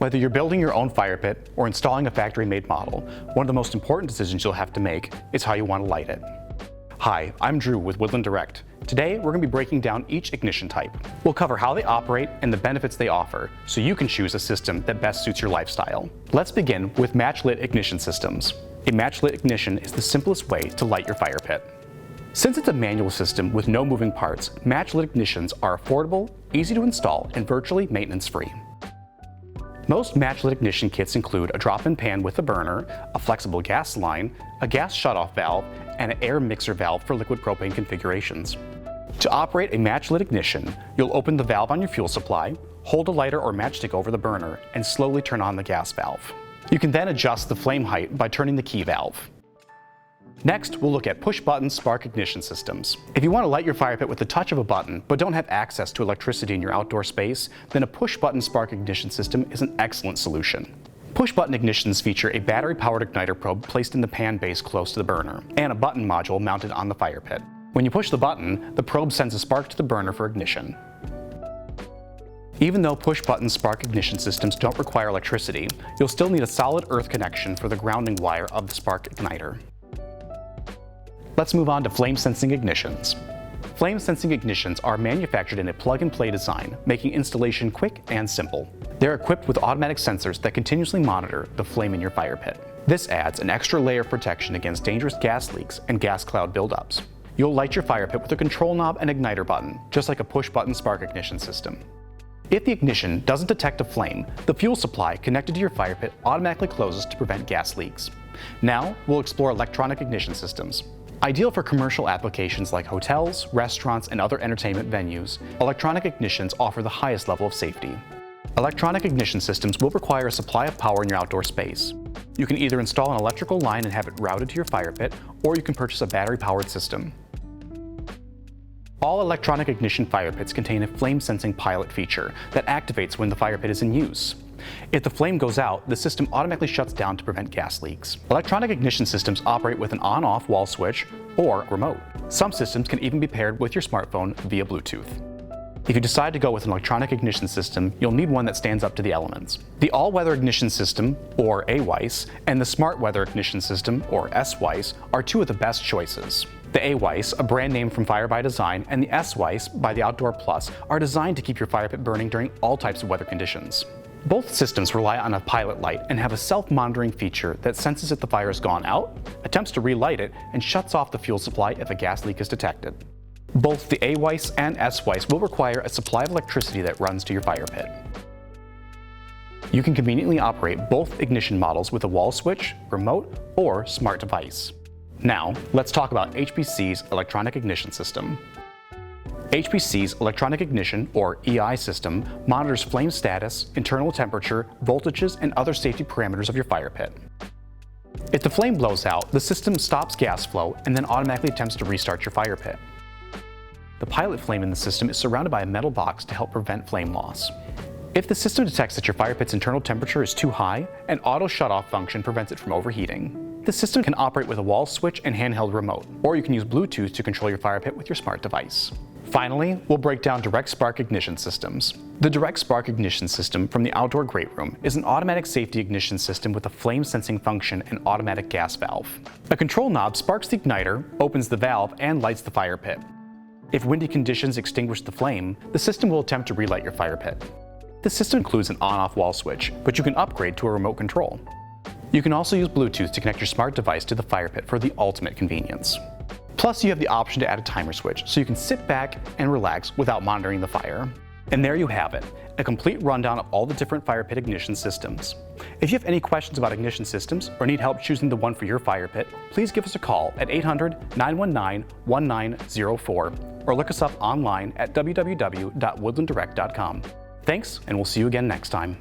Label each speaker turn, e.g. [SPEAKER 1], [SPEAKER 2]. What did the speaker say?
[SPEAKER 1] Whether you're building your own fire pit or installing a factory-made model, one of the most important decisions you'll have to make is how you want to light it. Hi, I'm Drew with Woodland Direct. Today, we're going to be breaking down each ignition type. We'll cover how they operate and the benefits they offer, so you can choose a system that best suits your lifestyle. Let's begin with match-lit ignition systems. A match-lit ignition is the simplest way to light your fire pit. Since it's a manual system with no moving parts, match-lit ignitions are affordable, easy to install, and virtually maintenance-free. Most match-lit ignition kits include a drop-in pan with a burner, a flexible gas line, a gas shutoff valve, and an air mixer valve for liquid propane configurations. To operate a match-lit ignition, you'll open the valve on your fuel supply, hold a lighter or matchstick over the burner, and slowly turn on the gas valve. You can then adjust the flame height by turning the key valve. Next, we'll look at push-button spark ignition systems. If you want to light your fire pit with the touch of a button, but don't have access to electricity in your outdoor space, then a push-button spark ignition system is an excellent solution. Push-button ignitions feature a battery-powered igniter probe placed in the pan base close to the burner, and a button module mounted on the fire pit. When you push the button, the probe sends a spark to the burner for ignition. Even though push-button spark ignition systems don't require electricity, you'll still need a solid earth connection for the grounding wire of the spark igniter. Let's move on to flame-sensing ignitions. Flame-sensing ignitions are manufactured in a plug-and-play design, making installation quick and simple. They're equipped with automatic sensors that continuously monitor the flame in your fire pit. This adds an extra layer of protection against dangerous gas leaks and gas cloud buildups. You'll light your fire pit with a control knob and igniter button, just like a push-button spark ignition system. If the ignition doesn't detect a flame, the fuel supply connected to your fire pit automatically closes to prevent gas leaks. Now, we'll explore electronic ignition systems. Ideal for commercial applications like hotels, restaurants, and other entertainment venues, electronic ignitions offer the highest level of safety. Electronic ignition systems will require a supply of power in your outdoor space. You can either install an electrical line and have it routed to your fire pit, or you can purchase a battery-powered system. All electronic ignition fire pits contain a flame-sensing pilot feature that activates when the fire pit is in use. If the flame goes out, the system automatically shuts down to prevent gas leaks. Electronic ignition systems operate with an on-off wall switch or remote. Some systems can even be paired with your smartphone via Bluetooth. If you decide to go with an electronic ignition system, you'll need one that stands up to the elements. The all-weather ignition system, or AWEIS, and the smart weather ignition system, or SWEIS, are two of the best choices. The AWEIS, a brand name from Fire by Design, and the SWEIS by the Outdoor Plus are designed to keep your fire pit burning during all types of weather conditions. Both systems rely on a pilot light and have a self-monitoring feature that senses if the fire has gone out, attempts to relight it, and shuts off the fuel supply if a gas leak is detected. Both the AWEIS and SWEIS will require a supply of electricity that runs to your fire pit. You can conveniently operate both ignition models with a wall switch, remote, or smart device. Now, let's talk about HPC's electronic ignition system. HPC's electronic ignition, or EI system, monitors flame status, internal temperature, voltages, and other safety parameters of your fire pit. If the flame blows out, the system stops gas flow and then automatically attempts to restart your fire pit. The pilot flame in the system is surrounded by a metal box to help prevent flame loss. If the system detects that your fire pit's internal temperature is too high, an auto shutoff function prevents it from overheating. The system can operate with a wall switch and handheld remote, or you can use Bluetooth to control your fire pit with your smart device. Finally, we'll break down direct spark ignition systems. The direct spark ignition system from the Outdoor Great Room is an automatic safety ignition system with a flame sensing function and automatic gas valve. A control knob sparks the igniter, opens the valve, and lights the fire pit. If windy conditions extinguish the flame, the system will attempt to relight your fire pit. The system includes an on-off wall switch, but you can upgrade to a remote control. You can also use Bluetooth to connect your smart device to the fire pit for the ultimate convenience. Plus, you have the option to add a timer switch, so you can sit back and relax without monitoring the fire. And there you have it, a complete rundown of all the different fire pit ignition systems. If you have any questions about ignition systems or need help choosing the one for your fire pit, please give us a call at 800-919-1904 or look us up online at www.woodlanddirect.com. Thanks, and we'll see you again next time.